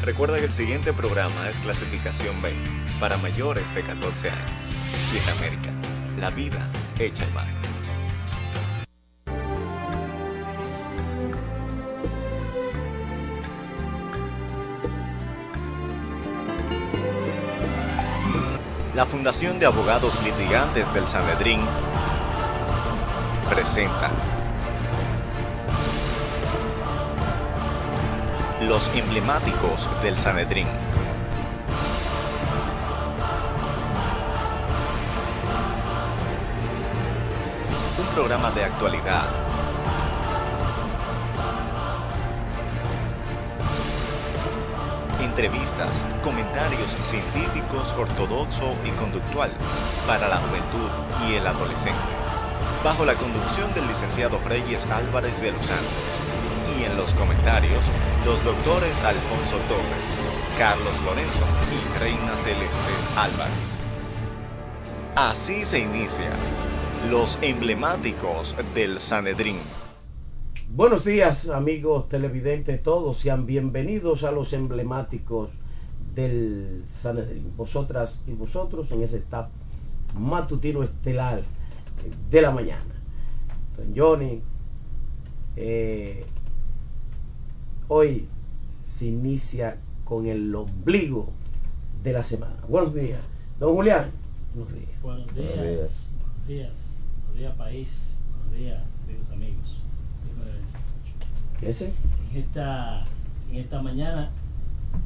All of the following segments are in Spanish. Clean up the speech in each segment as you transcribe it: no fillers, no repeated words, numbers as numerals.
Recuerda que el siguiente programa es clasificación B, para mayores de 14 años. Vieja América, la vida hecha en mar. La Fundación de Abogados Litigantes del Sanedrín presenta Los Emblemáticos del Sanedrín. Un programa de actualidad, entrevistas, comentarios científicos, ortodoxo y conductual para la juventud y el adolescente, bajo la conducción del licenciado Reyes Álvarez de los Santos, y en los comentarios, los doctores Alfonso Torres, Carlos Lorenzo y Reina Celeste Álvarez. Así se inicia Los Emblemáticos del Sanedrín. Buenos días, amigos televidentes, todos sean bienvenidos a Los Emblemáticos del Sanedrín. Vosotras y vosotros en ese staff matutino estelar de la mañana. Don Johnny, hoy se inicia con el ombligo de la semana. Buenos días. Don Julián, buenos días. Buenos días, buenos días país, buenos días, queridos amigos. ¿Ese? En esta mañana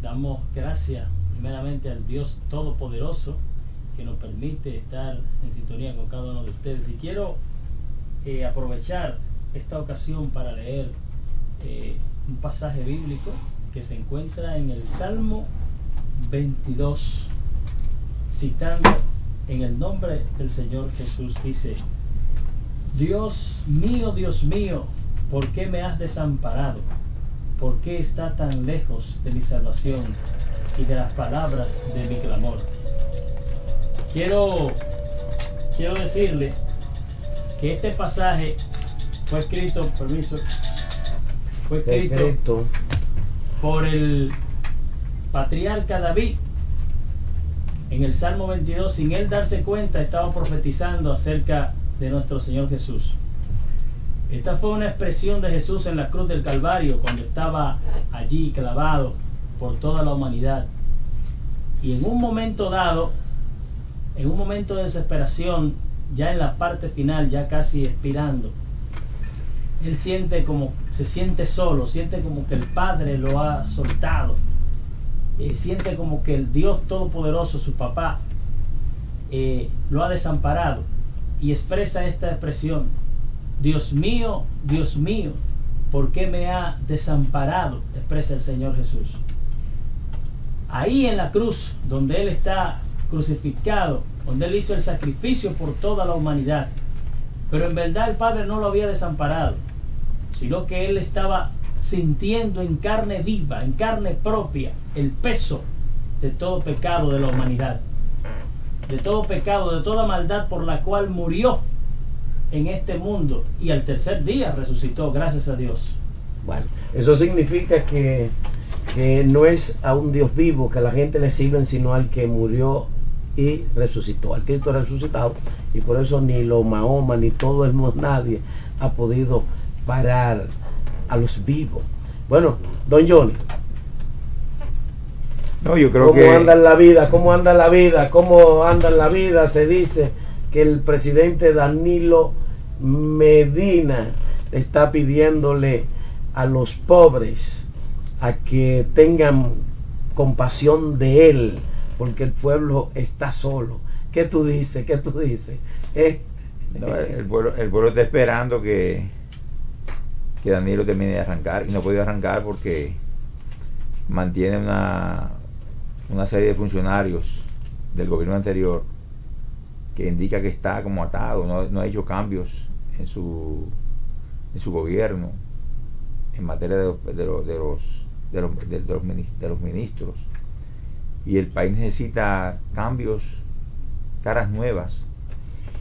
damos gracias primeramente al Dios Todopoderoso que nos permite estar en sintonía con cada uno de ustedes. Y quiero aprovechar esta ocasión para leer un pasaje bíblico que se encuentra en el Salmo 22, citando en el nombre del Señor Jesús. Dice: Dios mío, ¿por qué me has desamparado? ¿Por qué está tan lejos de mi salvación y de las palabras de mi clamor? Quiero decirle que este pasaje fue escrito por el patriarca David. En el Salmo 22, sin él darse cuenta, estaba profetizando acerca de nuestro Señor Jesús. Esta fue una expresión de Jesús en la cruz del Calvario, cuando estaba allí clavado por toda la humanidad. Y en un momento dado, en un momento de desesperación, ya en la parte final, ya casi expirando, él se siente solo, siente como que el Padre lo ha soltado, siente como que el Dios Todopoderoso, su papá, lo ha desamparado, y expresa esta expresión: Dios mío, ¿por qué me ha desamparado? Expresa el Señor Jesús. Ahí en la cruz, donde Él está crucificado, donde Él hizo el sacrificio por toda la humanidad. Pero en verdad el Padre no lo había desamparado, sino que Él estaba sintiendo en carne viva, en carne propia, el peso de todo pecado de la humanidad, de todo pecado, de toda maldad por la cual murió en este mundo, y al tercer día resucitó, gracias a Dios. Bueno, eso significa que no es a un Dios vivo que la gente le sirve, sino al que murió y resucitó, al Cristo resucitado. Y por eso ni los Mahoma ni todo el mundo, nadie ha podido parar a los vivos. Bueno, don Johnny, no, yo creo ¿cómo anda la vida? ¿Cómo anda la vida? Se dice que el presidente Danilo Medina está pidiéndole a los pobres a que tengan compasión de él, porque el pueblo está solo. ¿Qué tú dices? No, el pueblo está esperando que Danilo termine de arrancar, y no ha podido arrancar porque mantiene una serie de funcionarios del gobierno anterior que indica que está como atado, no ha hecho cambios en su gobierno en materia de los ministros, y el país necesita cambios, caras nuevas,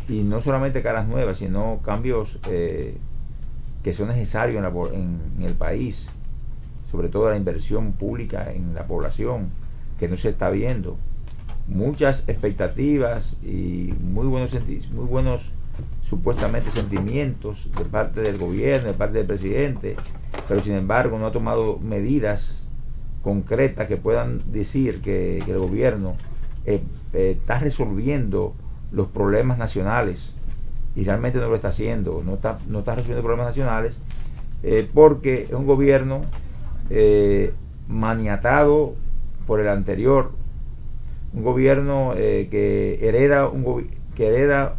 y no solamente caras nuevas, sino cambios que son necesarios en el país. sobre todo la inversión pública en la población, que no se está viendo. Muchas expectativas y muy buenos supuestamente sentimientos de parte del gobierno, de parte del presidente, pero sin embargo no ha tomado medidas concretas que puedan decir que el gobierno está resolviendo los problemas nacionales, y realmente no lo está haciendo, no está resolviendo problemas nacionales, porque es un gobierno maniatado por el anterior, un gobierno que hereda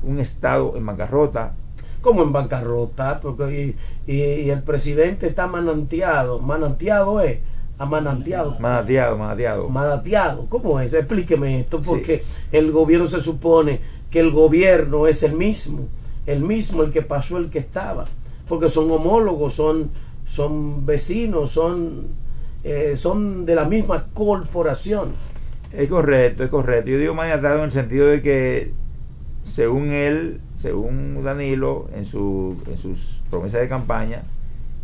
un Estado en bancarrota. Como en bancarrota, porque y el presidente está manateado, ¿cómo es? Explíqueme esto, porque sí. El gobierno se supone que el gobierno es el mismo el que pasó, el que estaba, porque son homólogos, son vecinos, son de la misma corporación. Es correcto. Yo digo maniatado en el sentido de que según Danilo, en sus promesas de campaña,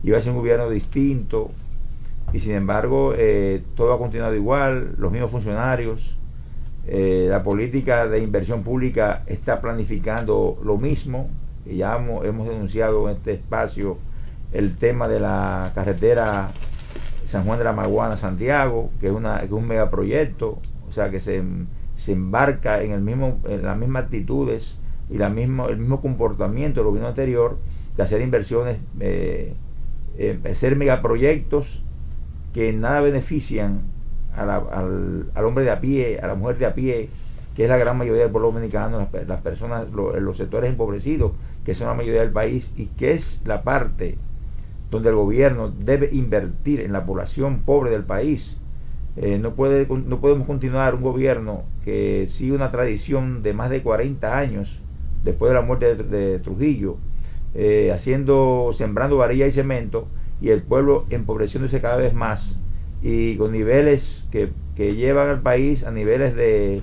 iba a ser un gobierno distinto, y sin embargo todo ha continuado igual, los mismos funcionarios, la política de inversión pública está planificando lo mismo. Y ya hemos denunciado en este espacio el tema de la carretera San Juan de la Maguana Santiago, que es un megaproyecto, o sea que se embarca en las mismas actitudes y el mismo comportamiento del gobierno anterior, de hacer inversiones, hacer megaproyectos que nada benefician al hombre de a pie, a la mujer de a pie, que es la gran mayoría del pueblo dominicano, las personas, los sectores empobrecidos, que son la mayoría del país, y que es la parte donde el gobierno debe invertir en la población pobre del país. No podemos continuar un gobierno que sigue una tradición de más de 40 años después de la muerte de Trujillo, sembrando varilla y cemento, y el pueblo empobreciéndose cada vez más, y con niveles que llevan al país a niveles de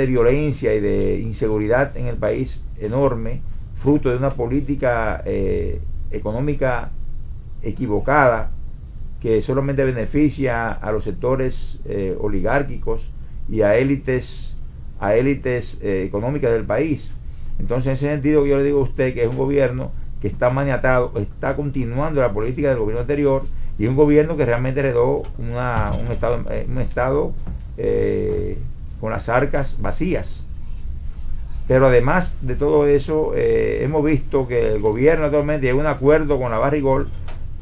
violencia y de inseguridad en el país enorme, fruto de una política económica equivocada, que solamente beneficia a los sectores oligárquicos y a élites económicas del país. Entonces, en ese sentido, yo le digo a usted que es un gobierno que está maniatado, está continuando la política del gobierno anterior, y un gobierno que realmente heredó un estado con las arcas vacías. Pero además de todo eso, hemos visto que el gobierno actualmente llega a un acuerdo con la Barrigol,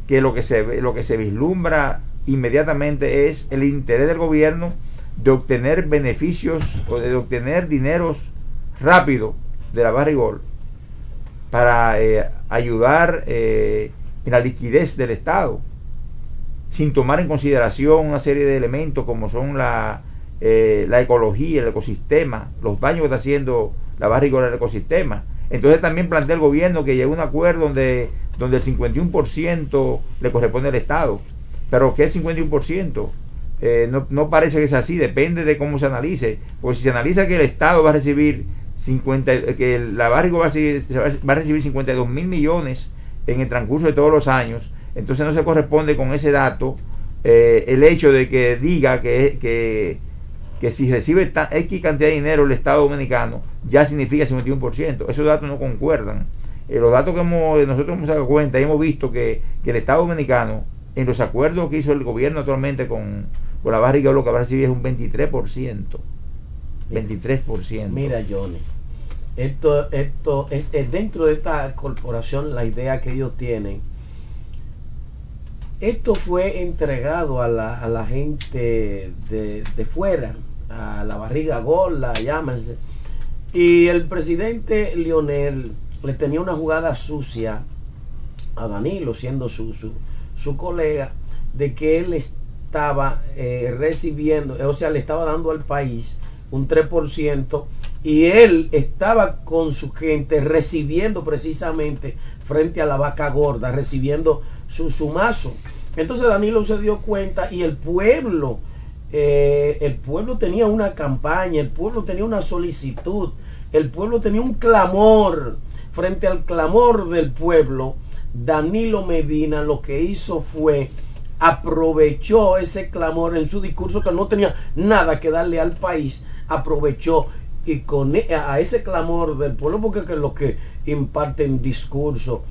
que lo que se vislumbra inmediatamente es el interés del gobierno de obtener beneficios o de obtener dineros rápido de la Barrigol para ayudar en la liquidez del Estado, sin tomar en consideración una serie de elementos como son la ecología, el ecosistema, los daños que está haciendo la Barrigol al ecosistema. Entonces también plantea el gobierno que llegó a un acuerdo donde el 51% le corresponde al Estado. Pero ¿qué es 51%? No parece que es así, depende de cómo se analice. Porque si se analiza que el Estado va a recibir que la Barrigol va a recibir 52 mil millones en el transcurso de todos los años, entonces no se corresponde con ese dato el hecho de que diga que si recibe X cantidad de dinero el Estado dominicano, ya significa 51%. Esos datos no concuerdan. Los datos que nosotros hemos dado cuenta y hemos visto que el Estado dominicano, en los acuerdos que hizo el gobierno actualmente con la Barrigol, lo que va a recibir es un 23%. 23%. Mira, Johnny, esto es dentro de esta corporación, la idea que ellos tienen. Esto fue entregado a la gente de fuera, a la barriga gorda, llámense. Y el presidente Leonel le tenía una jugada sucia a Danilo, siendo su colega, de que él estaba recibiendo, o sea, le estaba dando al país un 3%, y él estaba con su gente recibiendo precisamente frente a la vaca gorda, recibiendo su mazo. Entonces Danilo se dio cuenta, y el pueblo tenía una campaña, el pueblo tenía una solicitud, el pueblo tenía un clamor. Frente al clamor del pueblo, Danilo Medina lo que hizo fue aprovechó ese clamor en su discurso, que no tenía nada que darle al país, aprovechó, y a ese clamor del pueblo, porque que los que imparten discurso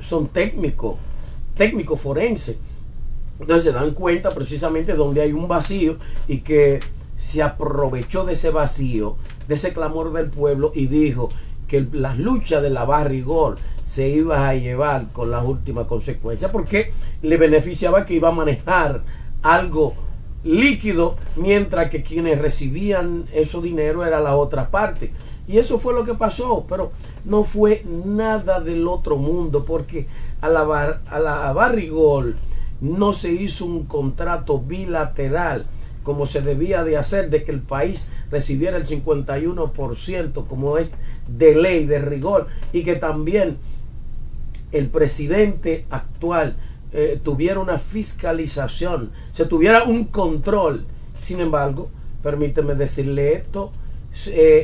son técnicos forenses, entonces se dan cuenta precisamente donde hay un vacío, y que se aprovechó de ese vacío, de ese clamor del pueblo, y dijo que las luchas de la Barrigol se iba a llevar con las últimas consecuencias, porque le beneficiaba que iba a manejar algo líquido, mientras que quienes recibían esos dinero era la otra parte. Y eso fue lo que pasó, pero no fue nada del otro mundo, porque a la Barrigol no se hizo un contrato bilateral como se debía de hacer, de que el país recibiera el 51% como es de ley, de rigor, y que también el presidente actual tuviera una fiscalización, se tuviera un control. Sin embargo, permíteme decirle esto,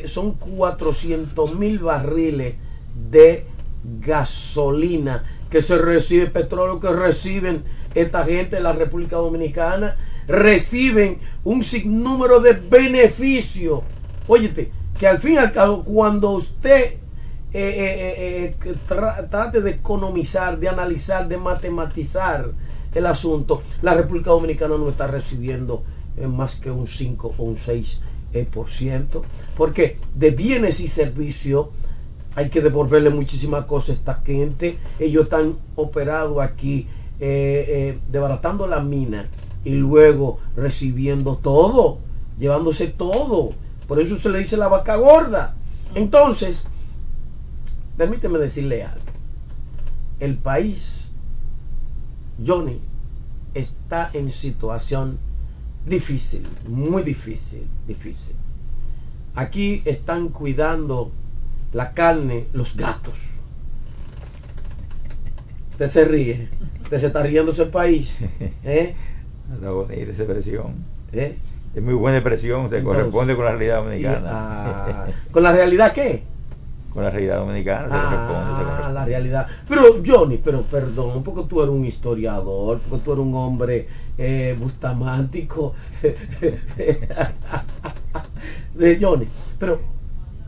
son 400,000 barriles de gasolina que se recibe, petróleo que reciben esta gente de la República Dominicana, reciben un sinnúmero de beneficios. Óyete, que al fin y al cabo, cuando usted trate de economizar, de analizar, de matematizar el asunto, la República Dominicana no está recibiendo más que un 5 o un 6%, porque de bienes y servicios hay que devolverle muchísimas cosas a esta gente. Ellos están operados aquí, desbaratando la mina y luego recibiendo todo, llevándose todo. Por eso se le dice la vaca gorda. Entonces, permíteme decirle algo. El país, Johnny, está en situación difícil, muy difícil. Aquí están cuidando la carne los gatos. Usted se ríe, usted se está riéndose el país. Está bonita esa expresión. Es muy buena expresión, se corresponde con la realidad dominicana. ¿Con la realidad qué? Con la realidad dominicana se corresponde. La realidad. Pero Johnny, perdón, porque tú eres un historiador, porque tú eres un hombre bustamántico. De Johnny, pero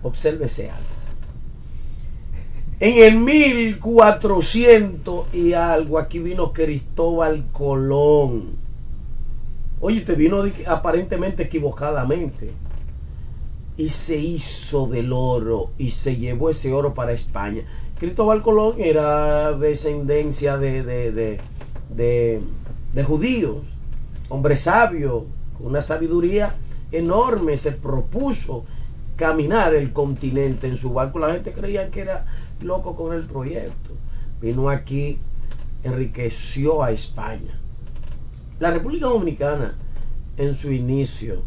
obsérvese algo. En el 1400 y algo, aquí vino Cristóbal Colón. Oye, te vino aparentemente equivocadamente, y se hizo del oro y se llevó ese oro para España. Cristóbal Colón era descendencia de judíos, hombre sabio, con una sabiduría enorme. Se propuso caminar el continente en su barco. La gente creía que era loco con el proyecto. Vino aquí, enriqueció a España. La República Dominicana, en su inicio,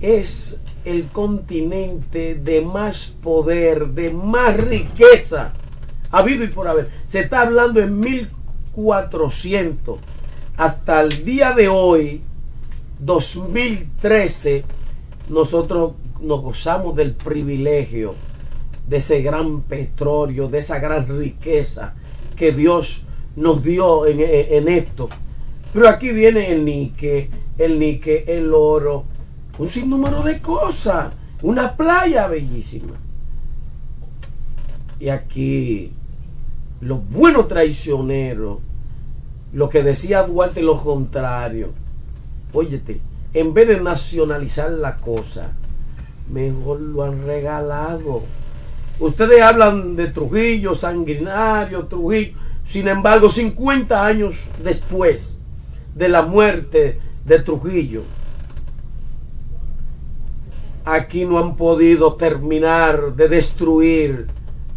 es el continente de más poder, de más riqueza habido y por haber. Se está hablando en 1400 hasta el día de hoy, 2013, nosotros nos gozamos del privilegio de ese gran petróleo, de esa gran riqueza que Dios nos dio en esto. Pero aquí viene el níquel, el oro, un sinnúmero de cosas, una playa bellísima. Y aquí los buenos traicioneros, lo que decía Duarte, lo contrario. Óyete, en vez de nacionalizar la cosa, mejor lo han regalado. Ustedes hablan de Trujillo, sanguinario, Trujillo. Sin embargo, 50 años después de la muerte de Trujillo, aquí no han podido terminar de destruir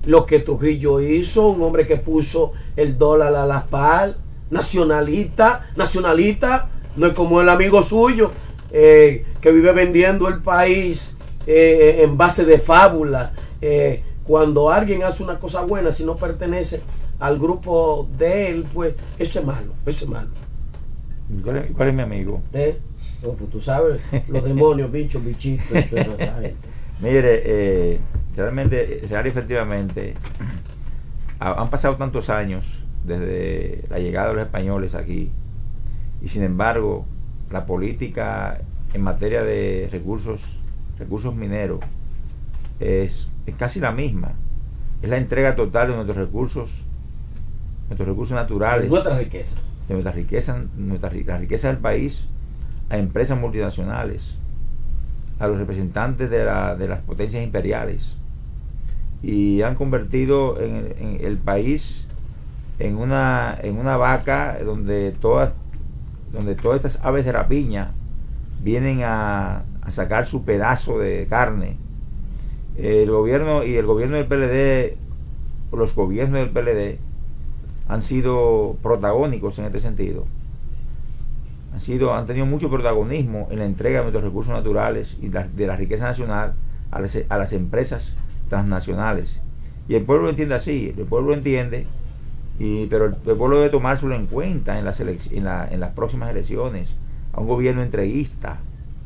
lo que Trujillo hizo. Un hombre que puso el dólar a la par, nacionalista, no es como el amigo suyo que vive vendiendo el país en base de fábula. Cuando alguien hace una cosa buena, si no pertenece al grupo de él, pues eso es malo, ¿Cuál es mi amigo? No, pues tú sabes, los demonios, bichos, bichitos, esa gente. Mire, realmente, efectivamente, han pasado tantos años desde la llegada de los españoles aquí, y sin embargo la política en materia de recursos mineros es casi la misma. Es la entrega total de nuestros recursos naturales, nuestra riqueza, la riqueza del país, a empresas multinacionales, a los representantes de las potencias imperiales, y han convertido en el país en una vaca donde todas estas aves de rapiña vienen a sacar su pedazo de carne. El gobierno del PLD, los gobiernos del PLD han sido protagónicos en este sentido. Han tenido mucho protagonismo en la entrega de nuestros recursos naturales y de la riqueza nacional a las empresas transnacionales. Y el pueblo lo entiende así, pero el pueblo debe tomárselo en cuenta en las próximas elecciones, a un gobierno entreguista,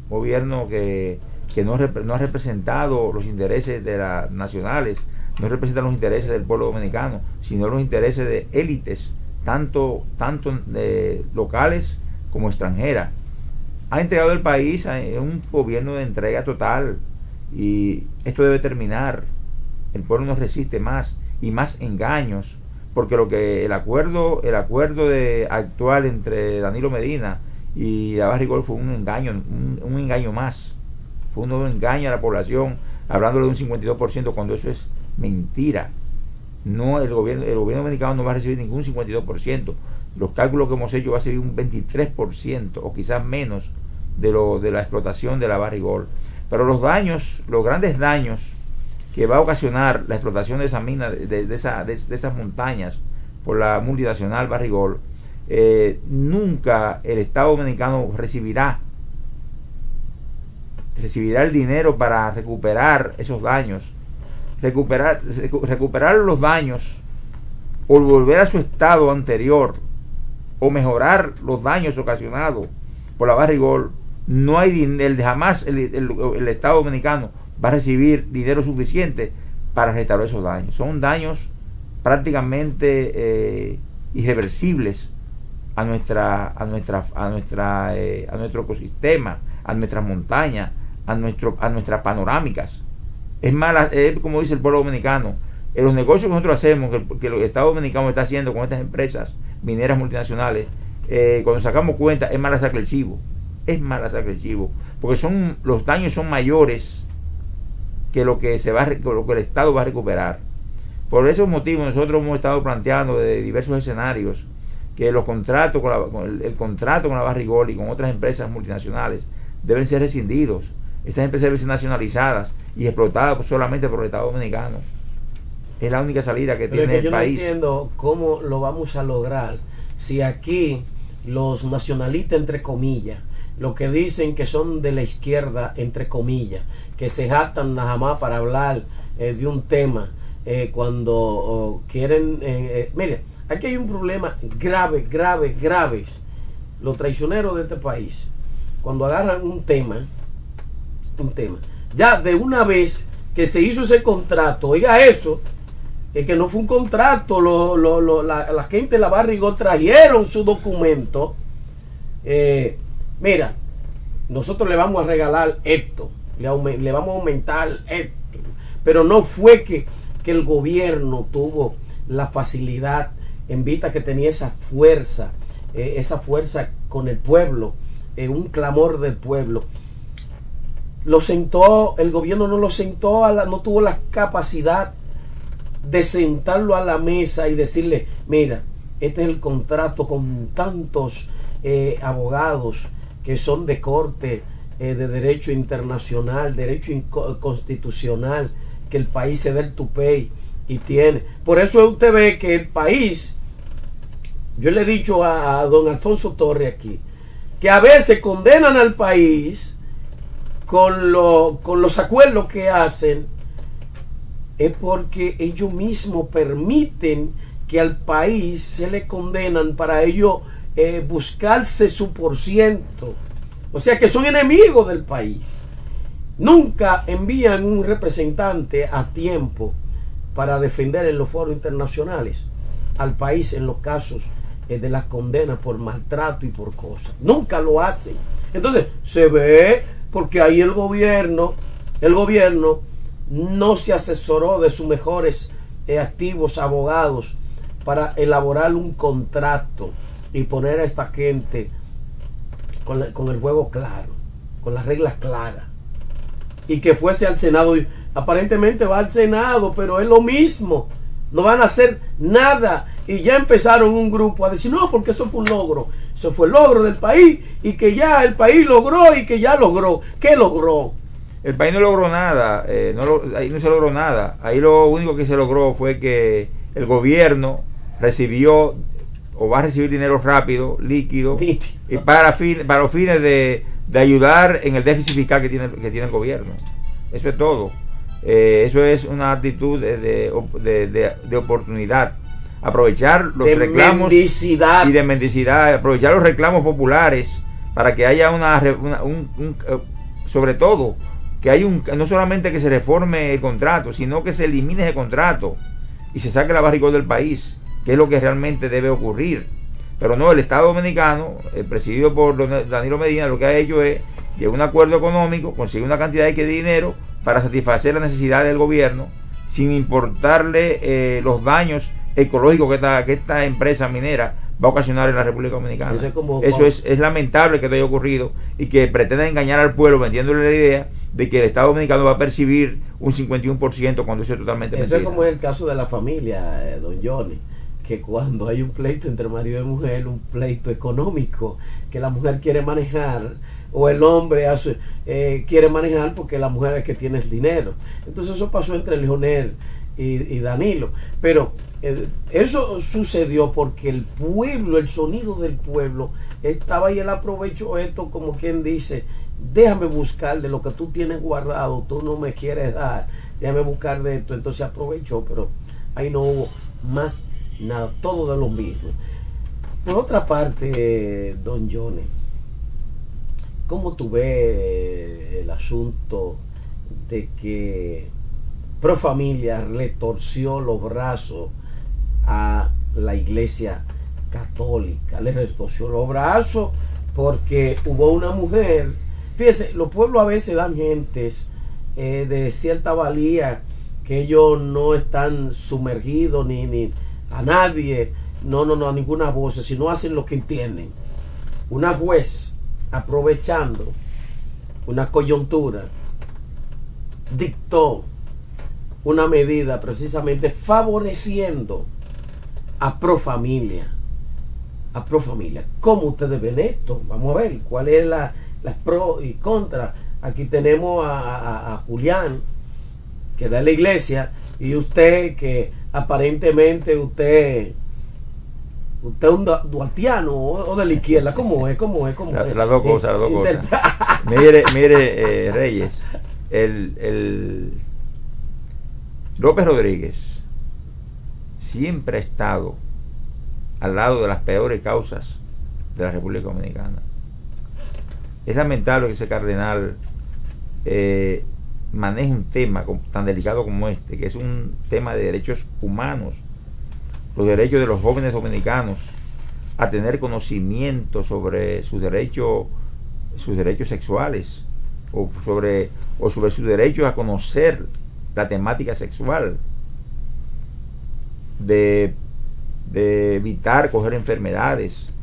un gobierno que no ha representado los intereses de las nacionales, no representa los intereses del pueblo dominicano, sino los intereses de élites, tanto locales como extranjeras. Ha entregado el país a un gobierno de entrega total, y esto debe terminar. El pueblo no resiste más y más engaños, porque el acuerdo actual entre Danilo Medina y la Barrigol fue un engaño más, fue un nuevo engaño a la población, hablándole de un 52%, cuando eso es mentira. No, el gobierno dominicano no va a recibir ningún 52%. Los cálculos que hemos hecho va a ser un 23% o quizás menos de la explotación de la Barrigol. Pero los grandes daños que va a ocasionar la explotación de esa mina, de esas montañas por la multinacional Barrigol, nunca el Estado dominicano recibirá el dinero para recuperar esos daños, recuperar los daños, o volver a su estado anterior, o mejorar los daños ocasionados por la Barrigol. No hay jamás el Estado dominicano va a recibir dinero suficiente para restaurar esos daños. Son daños prácticamente irreversibles a nuestro ecosistema, a nuestras montañas, a nuestras panorámicas. Es más, como dice el pueblo dominicano, en los negocios que nosotros hacemos, que el Estado dominicano está haciendo con estas empresas mineras multinacionales, cuando sacamos cuenta, es mala saca el chivo. Porque los daños son mayores que lo que el Estado va a recuperar. Por esos motivos nosotros hemos estado planteando de diversos escenarios que los contratos el contrato con la Barrigol y con otras empresas multinacionales deben ser rescindidos. Estas empresas deben ser nacionalizadas y explotadas solamente por el Estado dominicano. Es la única salida que tiene el país. Yo no entiendo cómo lo vamos a lograr si aquí los nacionalistas, entre comillas, los que dicen que son de la izquierda, entre comillas, que se jactan nada más para hablar de un tema cuando quieren... mire, aquí hay un problema grave. Los traicioneros de este país, cuando agarran un tema, ya de una vez que se hizo ese contrato, oiga eso, que no fue un contrato, la gente de la Barrigol trajeron su documento. Mira, nosotros le vamos a regalar esto, le vamos a aumentar esto, pero no fue que el gobierno tuvo la facilidad en vista que tenía esa fuerza con el pueblo, un clamor del pueblo. El gobierno no lo sentó, no tuvo la capacidad de sentarlo a la mesa y decirle, mira, este es el contrato con tantos abogados que son de corte de derecho internacional, derecho constitucional, que el país se dé el tupé y tiene. Por eso usted ve que el país, yo le he dicho a don Alfonso Torres aquí, que a veces condenan al país con los acuerdos que hacen, es porque ellos mismos permiten que al país se le condenan para ellos buscarse su porciento. O sea que son enemigos del país. Nunca envían un representante a tiempo para defender en los foros internacionales. al país en los casos de las condenas por maltrato y por cosas. Nunca lo hacen. Entonces, se ve porque ahí el gobierno no se asesoró de sus mejores activos abogados para elaborar un contrato y poner a esta gente con el juego claro, con las reglas claras, y que fuese al Senado. Aparentemente va al Senado, pero es lo mismo, no van a hacer nada. Y ya empezaron un grupo a decir, no, porque eso fue un logro, eso fue el logro del país, y que ya el país logró, y que ya logró. ¿Qué logró? El país no logró nada, ahí no se logró nada. Ahí lo único que se logró fue que el gobierno recibió o va a recibir dinero rápido, líquido, y para los fines de ayudar en el déficit fiscal que tiene el gobierno. Eso es todo. Eso es una actitud de oportunidad. Aprovechar los reclamos mendicidad. Y de mendicidad, aprovechar los reclamos populares para que haya sobre todo que hay no solamente que se reforme el contrato, sino que se elimine ese contrato y se saque la barrigada del país, que es lo que realmente debe ocurrir. Pero no, el Estado Dominicano, presidido por Danilo Medina, lo que ha hecho es llegar a un acuerdo económico, conseguir una cantidad de dinero para satisfacer las necesidades del gobierno, sin importarle los daños ecológicos que esta empresa minera va a ocasionar en la República Dominicana. Eso es lamentable que esto haya ocurrido y que pretenda engañar al pueblo vendiéndole la idea de que el Estado Dominicano va a percibir un 51% cuando eso es totalmente mentira. Eso es como en el caso de la familia, don Johnny, que cuando hay un pleito entre marido y mujer, un pleito económico, que la mujer quiere manejar, o el hombre quiere manejar porque la mujer es que tiene el dinero. Entonces eso pasó entre Leonel y Danilo. Pero eso sucedió porque el pueblo, el sonido del pueblo estaba, y él aprovechó esto como quien dice, déjame buscar de lo que tú tienes guardado, tú no me quieres dar, déjame buscar de esto. Entonces aprovechó, pero ahí no hubo más nada, todo de lo mismo. Por otra parte, don Johnny, ¿cómo tú ves el asunto de que Pro Familia le torció los brazos a la Iglesia Católica? Le retorció los brazos porque hubo una mujer. Fíjese, los pueblos a veces dan gentes de cierta valía, que ellos no están sumergidos ni a nadie, no a ninguna voz, sino hacen lo que entienden. Una juez, aprovechando una coyuntura, dictó una medida precisamente favoreciendo a Pro Familia. ¿Cómo ustedes ven esto? Vamos a ver cuál es las pro y contra. Aquí tenemos a Julián, que da la iglesia, y usted, que aparentemente usted es un duartiano o de la izquierda. ¿Cómo es? Las dos cosas. Mire, Reyes, el López Rodríguez siempre ha estado al lado de las peores causas de la República Dominicana. Es lamentable que ese cardenal maneje un tema tan delicado como este, que es un tema de derechos humanos, los derechos de los jóvenes dominicanos a tener conocimiento sobre sus derechos sexuales, o sobre sus derechos a conocer la temática sexual, de evitar coger enfermedades,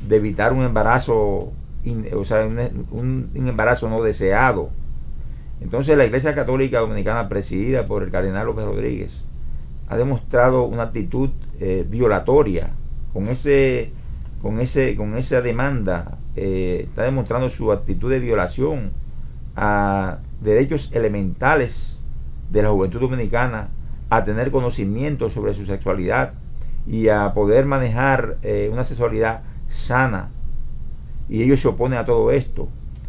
de evitar un embarazo, un embarazo no deseado. Entonces la Iglesia Católica Dominicana, presidida por el cardenal López Rodríguez, ha demostrado una actitud violatoria con esa demanda. Está demostrando su actitud de violación a derechos elementales de la juventud dominicana, a tener conocimiento sobre su sexualidad y a poder manejar una sexualidad sana. Y ellos se oponen a todo esto.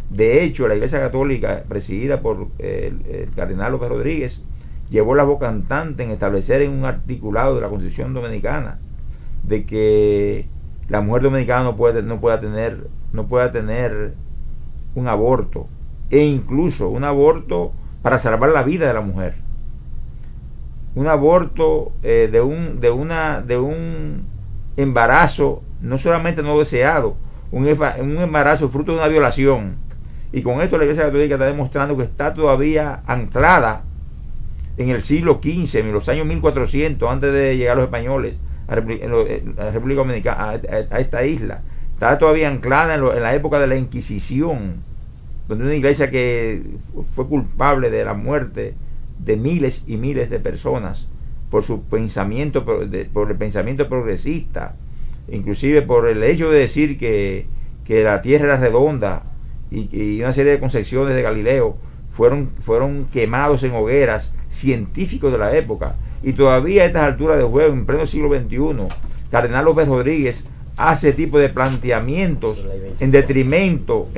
De hecho, la Iglesia Católica, presidida por el cardenal López Rodríguez, llevó la voz cantante en establecer en un articulado de la Constitución Dominicana de que la mujer dominicana no pueda tener un aborto, e incluso un aborto para salvar la vida de la mujer. un aborto de un embarazo no solamente no deseado, un embarazo fruto de una violación. Y con esto la Iglesia Católica está demostrando que está todavía anclada en el siglo XV, en los años 1400, antes de llegar los españoles a la República Dominicana, a esta isla. Está todavía anclada en la época de la Inquisición, donde una iglesia que fue culpable de la muerte de miles y miles de personas por su pensamiento, por el pensamiento progresista, inclusive por el hecho de decir que la tierra era redonda, y una serie de concepciones de Galileo fueron quemados en hogueras científicos de la época. Y todavía a estas alturas de juego, en pleno siglo XXI, Cardenal López Rodríguez hace ese tipo de planteamientos en detrimento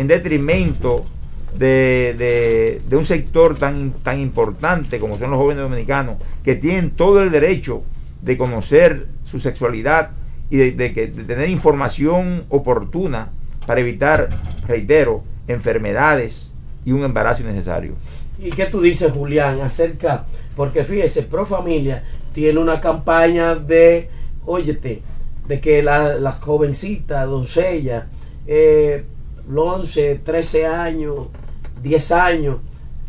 de un sector tan importante como son los jóvenes dominicanos, que tienen todo el derecho de conocer su sexualidad y de tener información oportuna para evitar, reitero, enfermedades y un embarazo innecesario. ¿Y qué tú dices, Julián, acerca? Porque fíjese, Pro Familia tiene una campaña de, óyete, de que las jovencitas, doncellas, 11, 13 años, 10 años,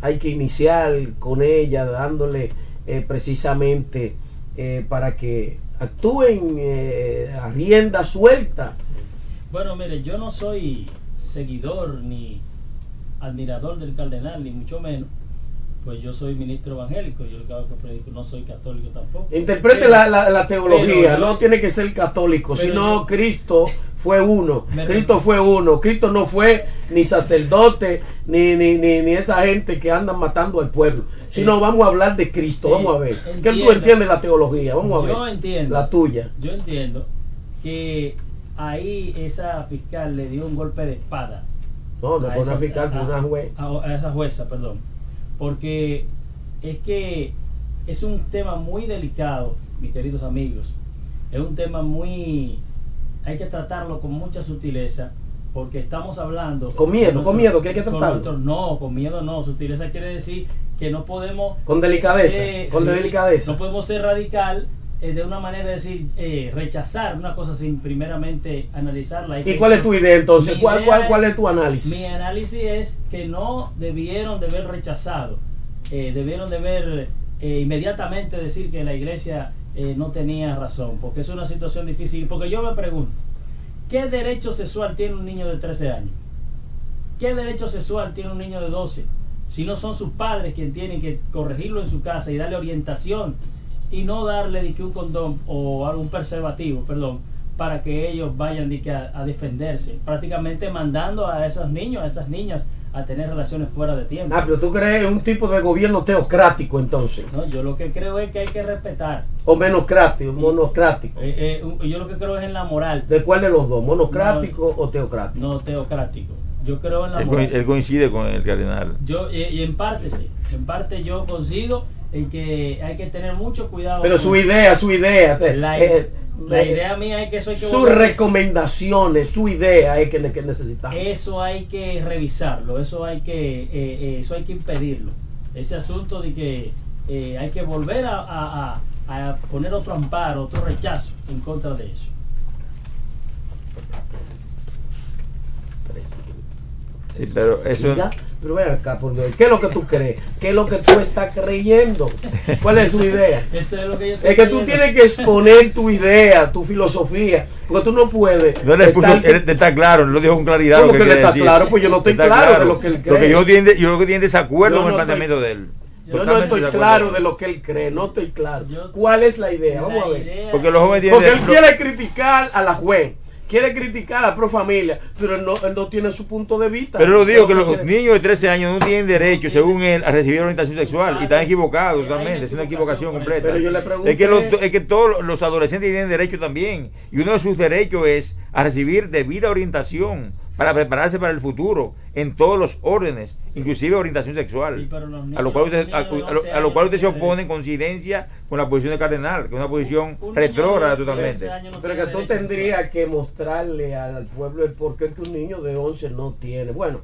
hay que iniciar con ella, dándole precisamente para que actúen a rienda suelta. Bueno, mire, yo no soy seguidor ni admirador del cardenal, ni mucho menos, pues yo soy ministro evangélico, yo lo que hago que predico, no soy católico tampoco. Interprete la teología, pero, no tiene que ser católico, sino yo, Cristo fue uno, Cristo fue uno, Cristo no fue ni sacerdote, ni esa gente que andan matando al pueblo, sino vamos a hablar de Cristo, vamos a ver. ¿Qué tú entiendes la teología? Vamos a ver. Yo entiendo, la tuya. Yo entiendo que ahí esa fiscal le dio un golpe de espada. No fue una fiscal, fue una juez. A esa jueza, perdón. Porque es que es un tema muy delicado, mis queridos amigos. Es un tema hay que tratarlo con mucha sutileza, porque estamos hablando... Con miedo, que hay que tratarlo. No, con miedo no. Sutileza quiere decir que no podemos... Con delicadeza, delicadeza. No podemos ser radical de una manera de decir, rechazar una cosa sin primeramente analizarla. ¿Y cuál es tu idea entonces? ¿Cuál es tu análisis? Mi análisis es que no debieron de haber rechazado, debieron de haber inmediatamente decir que la iglesia no tenía razón, porque es una situación difícil. Porque yo me pregunto, ¿qué derecho sexual tiene un niño de 13 años? ¿Qué derecho sexual tiene un niño de 12? Si no son sus padres quienes tienen que corregirlo en su casa y darle orientación, y no darle un condón o algún preservativo, para que ellos vayan a defenderse, prácticamente mandando a esos niños, a esas niñas a tener relaciones fuera de tiempo. Pero tú crees un tipo de gobierno teocrático entonces. No, yo lo que creo es que hay que respetar. O monocrático. Yo lo que creo es en la moral. ¿De cuál de los dos? ¿Monocrático o teocrático? No, teocrático. Yo creo en la moral. Él coincide con el cardenal. Y en parte sí. En parte yo coincido en que hay que tener mucho cuidado. Pero su idea. La idea mía es que eso hay que sus recomendaciones, su idea es que necesitamos. Eso hay que revisarlo, eso hay que impedirlo. Ese asunto de que hay que volver a poner otro amparo, otro rechazo en contra de eso. Sí, pero eso... Mira, pero ven acá, por Dios, ¿qué es lo que tú crees? ¿Qué es lo que tú estás creyendo? ¿Cuál es su idea? Eso es lo que yo estoy es que tú tienes que exponer tu idea, tu filosofía, porque tú no puedes... No le puso, él está claro, lo dijo con claridad. ¿Cómo que le está claro? Pues yo no estoy claro de lo que él cree. Porque yo creo que tiene desacuerdo con el planteamiento de él. Yo no estoy claro de lo que él cree, no estoy claro. ¿Cuál es la idea? Vamos a ver. Porque los jóvenes porque él quiere criticar a la juez, quiere criticar a Pro Familia, pero él no tiene su punto de vista. Pero lo digo que los niños de 13 años no tienen derecho, según él, a recibir orientación sexual. Y están equivocados totalmente, es una equivocación completa. Pero yo le pregunto, es que todos los adolescentes tienen derecho también. Y uno de sus derechos es a recibir debida orientación para prepararse para el futuro en todos los órdenes, inclusive orientación sexual. Sí, a lo cual usted se opone en coincidencia con la posición del cardenal, que es una posición retrógrada totalmente. Pero que tú tendrías que mostrarle al pueblo el porqué que un niño de 11 no tiene. Bueno,